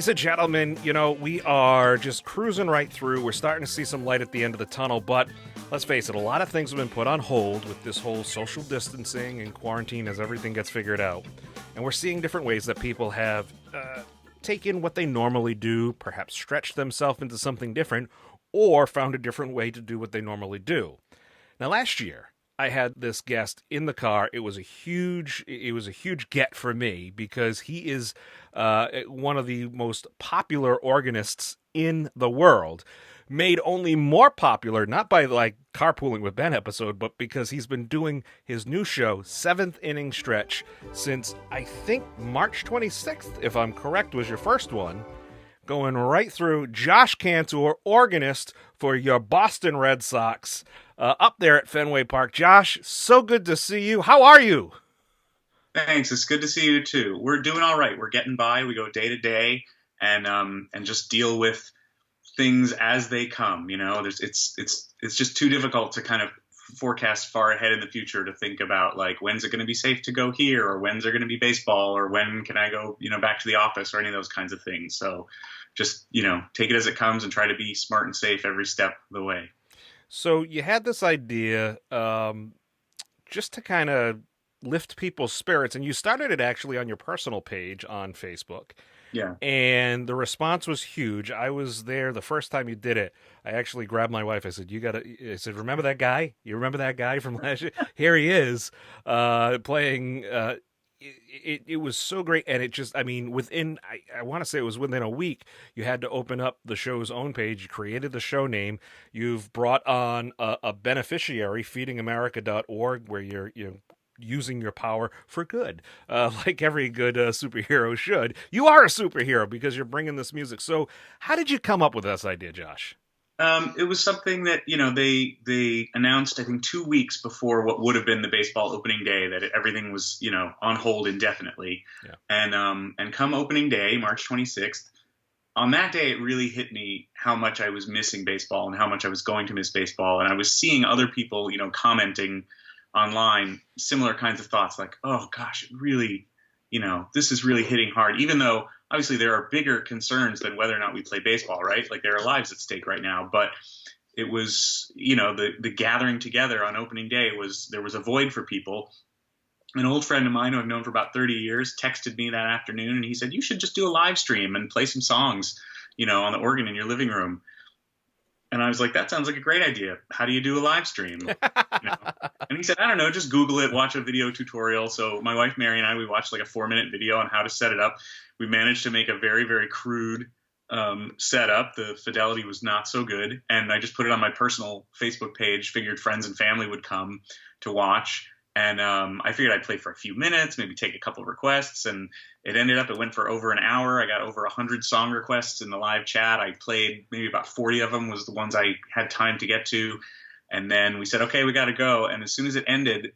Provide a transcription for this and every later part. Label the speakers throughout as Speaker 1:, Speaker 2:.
Speaker 1: Ladies and gentlemen, we are just cruising right through. We're starting to see some light at the end of the tunnel, but let's face it, a lot of things have been put on hold with this whole social distancing and quarantine as everything gets figured out. And we're seeing different ways that people have taken what they normally do, perhaps stretched themselves into something different, or found a different way to do what they normally do. Now, last year, I had this guest in the car. It was a huge get for me because he is one of the most popular organists in the world. Made only more popular, not by like Carpooling with Ben episode, but because he's been doing his new show, 7th Inning Stretch, since I think March 26th, if I'm correct, was your first one. Going right through. Josh Kantor, organist for your Boston Red Sox, up there at Fenway Park. Josh, so good to see you. How are you?
Speaker 2: Thanks. It's good to see you too. We're doing all right. We're getting by. We go day to day and just deal with things as they come. It's just too difficult to kind of forecast far ahead in the future to think about like when's it going to be safe to go here, or when's there going to be baseball, or when can I go back to the office, or any of those kinds of things. So just take it as it comes and try to be smart and safe every step of the way.
Speaker 1: So you had this idea just to kind of lift people's spirits, and you started it actually on your personal page on Facebook.
Speaker 2: Yeah.
Speaker 1: And the response was huge. I was there the first time you did it. I actually grabbed my wife. I said, remember that guy? You remember that guy from last year? Here he is playing. It was so great. And it just, I want to say it was within a week, you had to open up the show's own page. You created the show name. You've brought on a beneficiary, feedingamerica.org, where you're using your power for good, like every good superhero should. You are a superhero because you're bringing this music. So how did you come up with this idea, Josh?
Speaker 2: It was something that, they announced, I think 2 weeks before what would have been the baseball opening day, that everything was, on hold indefinitely. Yeah. And come opening day, March 26th, on that day, it really hit me how much I was missing baseball and how much I was going to miss baseball. And I was seeing other people, commenting online, similar kinds of thoughts like, oh gosh, it really, this is really hitting hard, even though obviously there are bigger concerns than whether or not we play baseball, right? Like there are lives at stake right now, but it was, the gathering together on opening day there was a void for people. An old friend of mine who I've known for about 30 years texted me that afternoon, and he said, you should just do a live stream and play some songs, on the organ in your living room. And I was like, that sounds like a great idea. How do you do a live stream? And he said, I don't know, just Google it, watch a video tutorial. So my wife, Mary, and I, we watched like a 4-minute video on how to set it up. We managed to make a very, very crude setup. The fidelity was not so good. And I just put it on my personal Facebook page, figured friends and family would come to watch. And I figured I'd play for a few minutes, maybe take a couple of requests. And it went for over an hour. I got over 100 song requests in the live chat. I played maybe about 40 of them was the ones I had time to get to. And then we said, okay, we got to go. And as soon as it ended,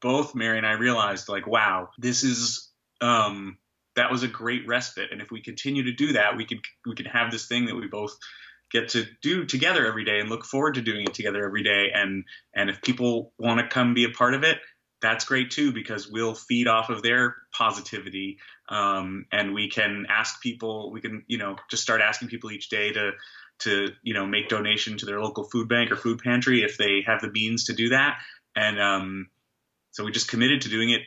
Speaker 2: both Mary and I realized like, wow, this is, that was a great respite. And if we continue to do that, we could have this thing that we both get to do together every day and look forward to doing it together every day. And if people want to come be a part of it, that's great too, because we'll feed off of their positivity. And we can ask people, just start asking people each day to make donation to their local food bank or food pantry if they have the means to do that. And so we just committed to doing it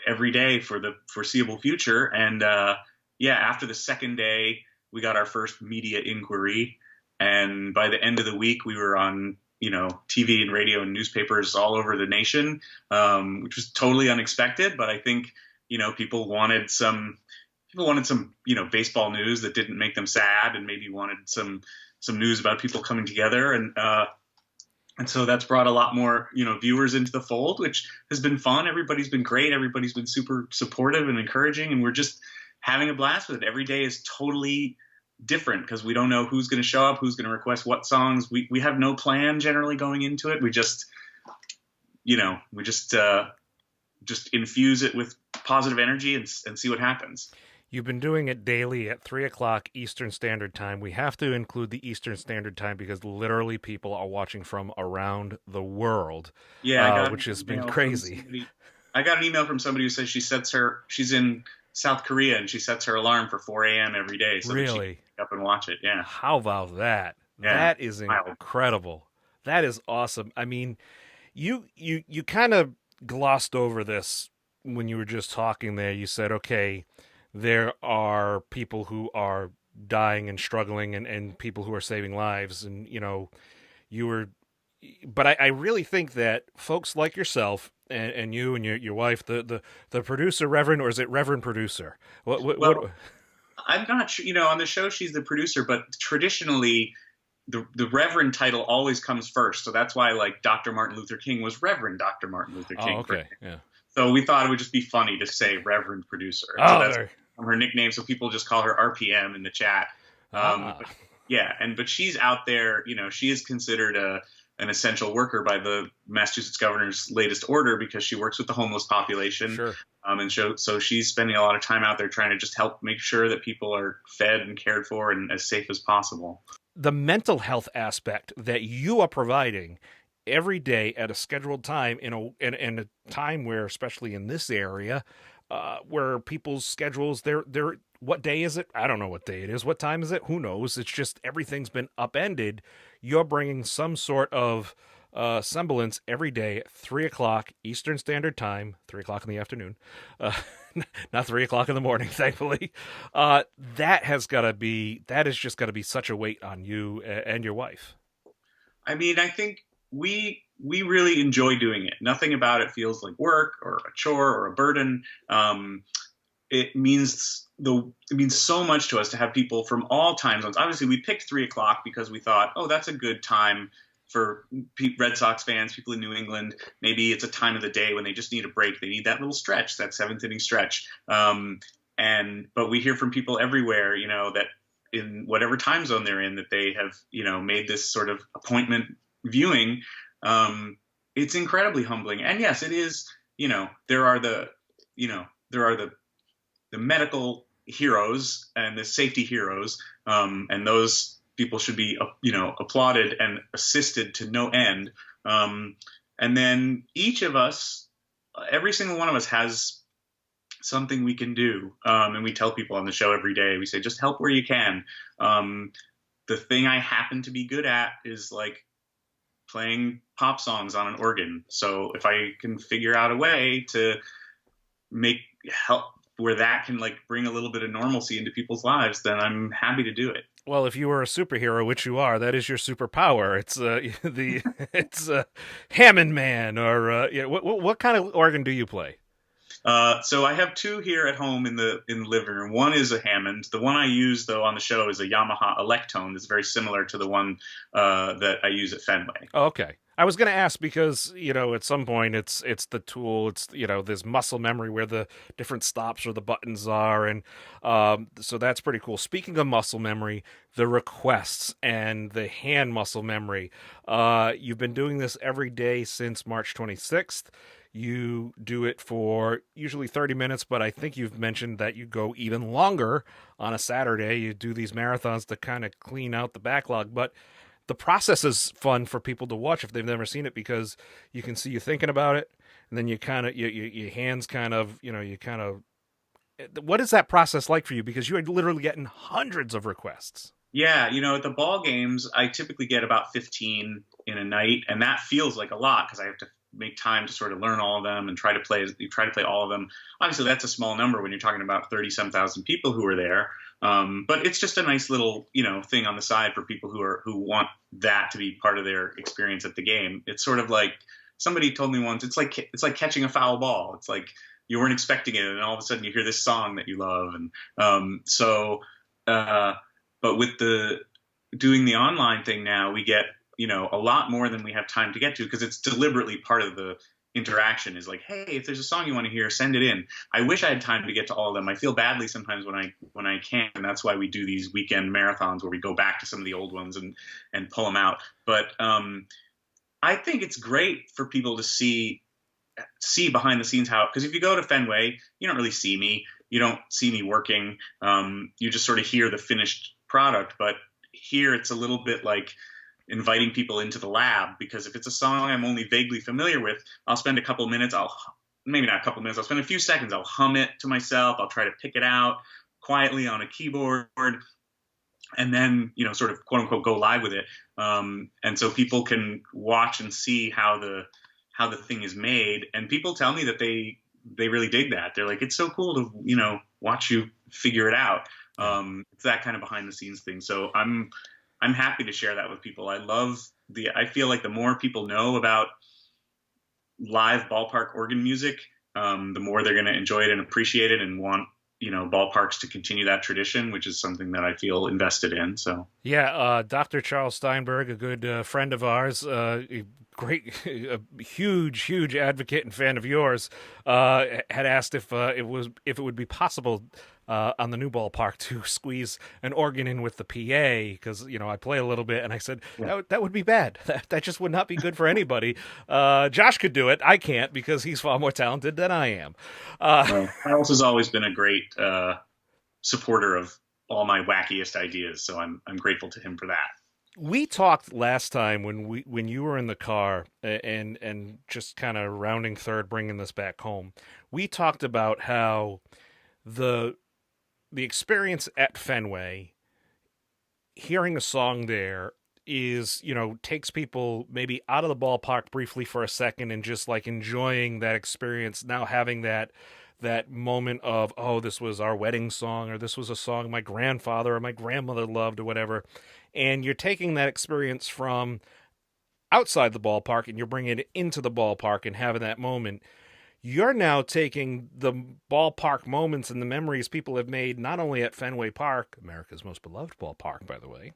Speaker 2: every day for the foreseeable future. And after the second day, we got our first media inquiry. And by the end of the week, we were on TV and radio and newspapers all over the nation, which was totally unexpected. But I think, people wanted some, baseball news that didn't make them sad, and maybe wanted some news about people coming together. And so that's brought a lot more, viewers into the fold, which has been fun. Everybody's been great. Everybody's been super supportive and encouraging. And we're just having a blast with it. Every day is totally different because we don't know who's going to show up, who's going to request what songs. We have no plan generally going into it. We just infuse it with positive energy and see what happens.
Speaker 1: You've been doing it daily at 3:00 Eastern Standard Time. We have to include the Eastern Standard Time because literally people are watching from around the world, which has been crazy.
Speaker 2: I got an email from somebody who says she's in South Korea, and she sets her alarm for 4 a.m. every day so that she can
Speaker 1: Really?
Speaker 2: wake up and watch it. Yeah.
Speaker 1: How about that?
Speaker 2: Yeah.
Speaker 1: That is
Speaker 2: Wild.
Speaker 1: incredible. That is awesome. I mean, you kind of glossed over this when you were just talking there. You said, okay, there are people who are dying and struggling and people who are saving lives. And, you were, but I really think that folks like yourself and you and your wife, the producer, Reverend, or is it Reverend Producer?
Speaker 2: Well, I'm not sure, on the show, she's the producer, but traditionally the Reverend title always comes first. So that's why like Dr. Martin Luther King was Reverend Dr. Martin Luther King.
Speaker 1: Oh, okay. Yeah.
Speaker 2: So we thought it would just be funny to say Reverend Producer.
Speaker 1: Oh,
Speaker 2: so that's her nickname. So people just call her RPM in the chat. But she's out there, she is considered an essential worker by the Massachusetts governor's latest order because she works with the homeless population.
Speaker 1: Sure.
Speaker 2: So she's spending a lot of time out there trying to just help make sure that people are fed and cared for and as safe as possible.
Speaker 1: The mental health aspect that you are providing every day at a scheduled time in a time where, especially in this area, where people's schedules, they're what day is it? I don't know what day it is. What time is it? Who knows? It's just everything's been upended. You're bringing some sort of semblance every day at 3 o'clock Eastern Standard Time, 3 o'clock in the afternoon, not 3 o'clock in the morning, thankfully. That has just got to be such a weight on you and your wife. I
Speaker 2: mean, I think we really enjoy doing it. Nothing about it feels like work or a chore or a burden. It means so much to us to have people from all time zones. Obviously, we picked 3 o'clock because we thought, oh, that's a good time for Red Sox fans, people in New England. Maybe it's a time of the day when they just need a break. They need that little stretch, that seventh inning stretch. But we hear from people everywhere, that in whatever time zone they're in, that they have, made this sort of appointment viewing. It's incredibly humbling. And yes, it is, there are the medical heroes and the safety heroes, and those people should be, applauded and assisted to no end. And then each of us, every single one of us has something we can do. And we tell people on the show every day, we say, just help where you can. The thing I happen to be good at is like playing pop songs on an organ. So if I can figure out a way to help where that can like bring a little bit of normalcy into people's lives, then I'm happy to do it.
Speaker 1: Well, if you were a superhero, which you are, that is your superpower. It's it's Hammond Man, or what kind of organ do you play?
Speaker 2: So I have two here at home in the living room. One is a Hammond. The one I use though on the show is a Yamaha Electone. That's very similar to the one that I use at Fenway.
Speaker 1: Oh, okay. I was going to ask because, at some point it's the tool, it's, there's muscle memory where the different stops or the buttons are. And so that's pretty cool. Speaking of muscle memory, the requests and the hand muscle memory, you've been doing this every day since March 26th. You do it for usually 30 minutes, but I think you've mentioned that you go even longer on a Saturday. You do these marathons to kind of clean out the backlog, but the process is fun for people to watch if they've never seen it, because you can see you thinking about it, and then you kind of, your hands kind of, what is that process like for you? Because you are literally getting hundreds of requests.
Speaker 2: Yeah, at the ball games, I typically get about 15 in a night, and that feels like a lot because I have to make time to sort of learn all of them and try to play all of them. Obviously, that's a small number when you're talking about 30-some thousand people who are there. But it's just a nice little, thing on the side for people who want that to be part of their experience at the game. It's sort of like somebody told me once, it's like catching a foul ball. It's like you weren't expecting it, and all of a sudden you hear this song that you love. And but with doing the online thing now, we get a lot more than we have time to get to, because it's deliberately part of the interaction is like, hey, if there's a song you want to hear, send it in. I wish I had time to get to all of them. I feel badly sometimes when I can't, and that's why we do these weekend marathons where we go back to some of the old ones and pull them out. But I think it's great for people to see behind the scenes how, because if you go to Fenway, you don't really see me. You don't see me working. You just sort of hear the finished product. But here it's a little bit like inviting people into the lab, because if it's a song I'm only vaguely familiar with, I'll spend a couple minutes, I'll maybe not a couple minutes, I'll spend a few seconds, I'll hum it to myself, I'll try to pick it out quietly on a keyboard, and then, sort of quote unquote go live with it. And so people can watch and see how the thing is made. And people tell me that they really dig that. They're like, it's so cool to, watch you figure it out. It's that kind of behind the scenes thing. So I'm happy to share that with people. I feel like the more people know about live ballpark organ music, the more they're going to enjoy it and appreciate it and want, ballparks to continue that tradition, which is something that I feel invested in. So
Speaker 1: yeah, Dr. Charles Steinberg, a good friend of ours, a huge advocate and fan of yours, had asked if it would be possible on the new ballpark to squeeze an organ in with the PA, because I play a little bit, and I said that would be bad. That just would not be good for anybody. Josh could do it. I can't, because he's far more talented than I am.
Speaker 2: Charles has always been a great supporter of all my wackiest ideas, so I'm grateful to him for that.
Speaker 1: We talked last time when you were in the car and just kind of rounding third, bringing this back home. We talked about how the experience at Fenway, hearing a song there is, takes people maybe out of the ballpark briefly for a second and just like enjoying that experience. Now having that moment of, oh, this was our wedding song, or this was a song my grandfather or my grandmother loved, or whatever. And you're taking that experience from outside the ballpark and you're bringing it into the ballpark and having that moment. You're now taking the ballpark moments and the memories people have made, not only at Fenway Park, America's most beloved ballpark, by the way,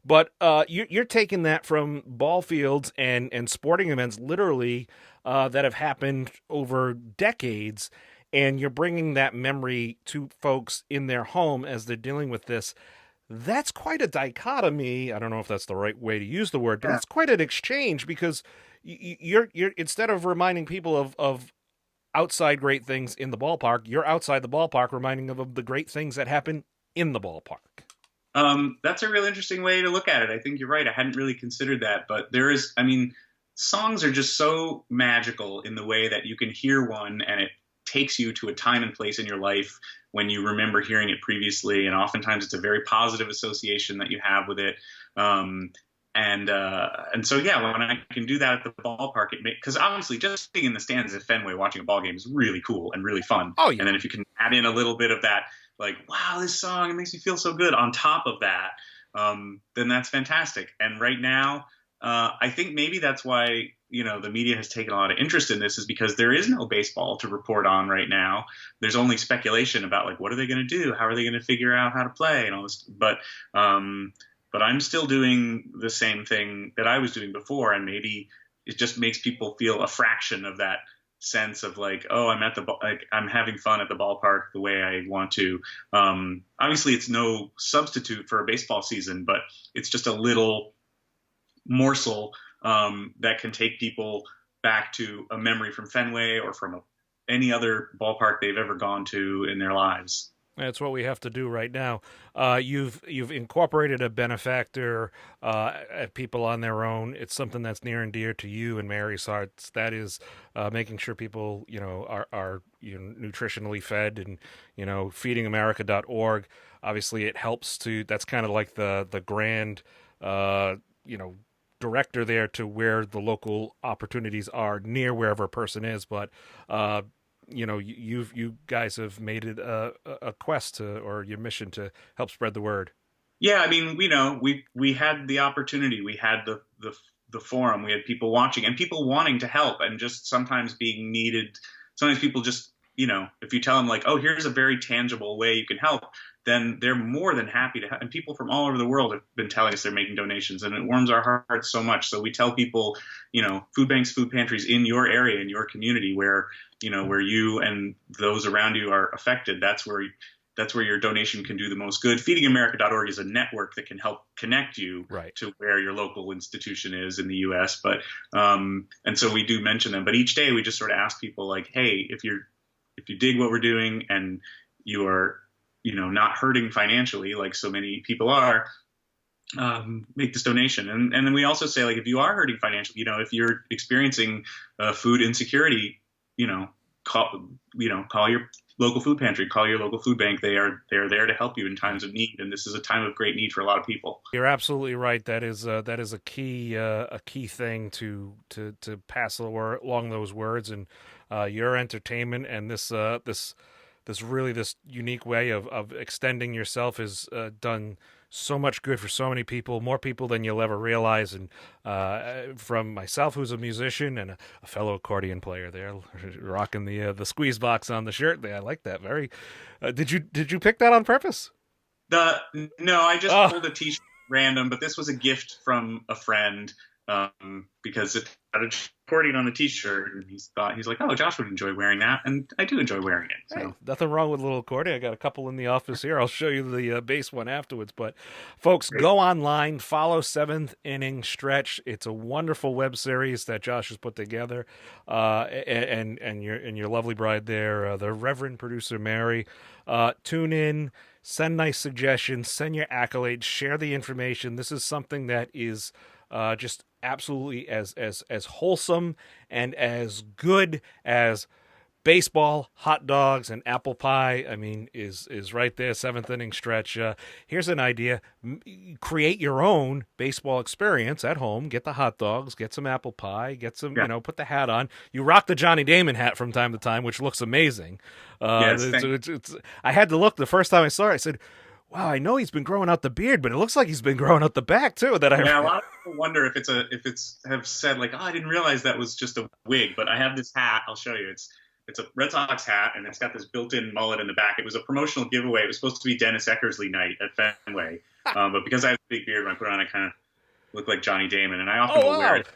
Speaker 1: but you're taking that from ball fields and sporting events, literally, that have happened over decades, and you're bringing that memory to folks in their home as they're dealing with this. That's quite a dichotomy. I don't know if that's the right way to use the word, but it's quite an exchange, because you're instead of reminding people of outside great things in the ballpark, you're outside the ballpark reminding them of the great things that happen in the ballpark.
Speaker 2: That's a real interesting way to look at it. I think you're right. I hadn't really considered that, but songs are just so magical in the way that you can hear one and it takes you to a time and place in your life when you remember hearing it previously. And oftentimes it's a very positive association that you have with it. And so, yeah, when I can do that at the ballpark, because obviously just being in the stands at Fenway watching a ball game is really cool and really fun.
Speaker 1: Oh, yeah.
Speaker 2: And then if you can add in a little bit of that, like, wow, this song, it makes me feel so good on top of that, then that's fantastic. And right now, I think maybe that's why, the media has taken a lot of interest in this, is because there is no baseball to report on right now. There's only speculation about, like, what are they going to do? How are they going to figure out how to play and all this? But I'm still doing the same thing that I was doing before, and maybe it just makes people feel a fraction of that sense of like, oh, I'm having fun at the ballpark the way I want to. Obviously, it's no substitute for a baseball season, but it's just a little morsel that can take people back to a memory from Fenway or from any other ballpark they've ever gone to in their lives.
Speaker 1: That's what we have to do right now. You've incorporated a benefactor at People on Their Own. It's something that's near and dear to you and Mary's hearts. That is making sure people, are nutritionally fed, and feedingamerica.org. Obviously, it helps to. That's kind of like the grand, director there to where the local opportunities are near wherever a person is, but. You guys have made it a quest or your mission to help spread the word.
Speaker 2: Yeah, we had the opportunity, we had the forum, we had people watching and people wanting to help, and just sometimes being needed. Sometimes people just, if you tell them like, oh, here's a very tangible way you can help, then they're more than happy to help. And people from all over the world have been telling us they're making donations, and it warms our hearts so much. So we tell people, food banks, food pantries in your area, in your community, where you and those around you are affected. That's where your donation can do the most good. Feedingamerica.org is a network that can help connect you to where your local institution is in the U.S. But and so we do mention them. But each day we just sort of ask people like, hey, if you dig what we're doing and you are not hurting financially like so many people are, make this donation. And then we also say, like, if you are hurting financially, if you're experiencing food insecurity, call your local food pantry, call your local food bank. They're there to help you in times of need, and this is a time of great need for a lot of people.
Speaker 1: You're absolutely right. That is a key thing to pass along those words, and your entertainment and this unique way of extending yourself has done so much good for so many people, more people than you'll ever realize. And from myself, who's a musician and a fellow accordion player, there, rocking the squeeze box on the shirt there. I like that. Very. Did you pick that on purpose?
Speaker 2: No, I just pulled a T-shirt random, but this was a gift from a friend because it had a accordion on the T-shirt, and he's like, oh, Josh would enjoy wearing that, and I do enjoy wearing it. So.
Speaker 1: Hey, nothing wrong with a little accordion. I got a couple in the office here. I'll show you the bass one afterwards. But folks, go online, follow Seventh Inning Stretch. It's a wonderful web series that Josh has put together, and your lovely bride there, the Reverend Producer Mary. Tune in. Send nice suggestions, send your accolades, share the information. This is something that is just absolutely as wholesome and as good as baseball, hot dogs, and apple pie. I mean, is right there. Seventh Inning Stretch. Here's an idea: create your own baseball experience at home. Get the hot dogs, get some apple pie, get some, put the hat on. You rock the Johnny Damon hat from time to time, which looks amazing.
Speaker 2: Yes,
Speaker 1: I had to look the first time I saw it. I said, wow, I know he's been growing out the beard, but it looks like he's been growing out the back too. A
Speaker 2: lot of people wonder if it's have said like, oh, I didn't realize that was just a wig, but I have this hat. I'll show you. It's a Red Sox hat, and it's got this built-in mullet in the back. It was a promotional giveaway. It was supposed to be Dennis Eckersley night at Fenway, but because I have a big beard, when I put it on, I kind of look like Johnny Damon, and I often will wear it.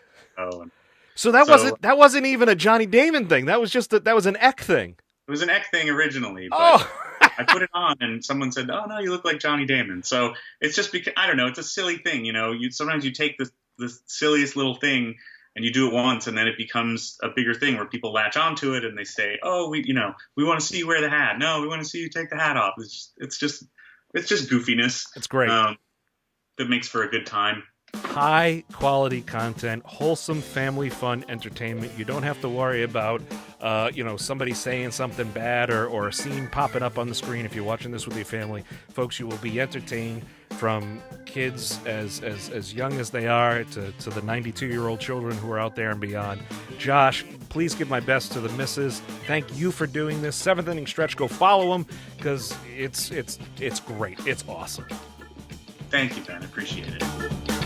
Speaker 1: So that wasn't even a Johnny Damon thing. That was just that was an Eck thing.
Speaker 2: It was an Eck thing originally, but I put it on, and someone said, "Oh no, you look like Johnny Damon." So it's just because I don't know. It's a silly thing, sometimes you take the silliest little thing and you do it once, and then it becomes a bigger thing where people latch onto it and they say, "Oh, we want to see you wear the hat. No, we want to see you take the hat off." It's just goofiness.
Speaker 1: It's great.
Speaker 2: That makes for a good time.
Speaker 1: High quality content, wholesome family fun entertainment. You don't have to worry about somebody saying something bad or a scene popping up on the screen. If you're watching this with your family, folks, you will be entertained, from kids as young as they are to the 92-year-old children who are out there and beyond. Josh, please give my best to the missus. Thank you for doing this. Seventh Inning Stretch. Go follow them because it's great. It's awesome.
Speaker 2: Thank you, Ben. Appreciate it.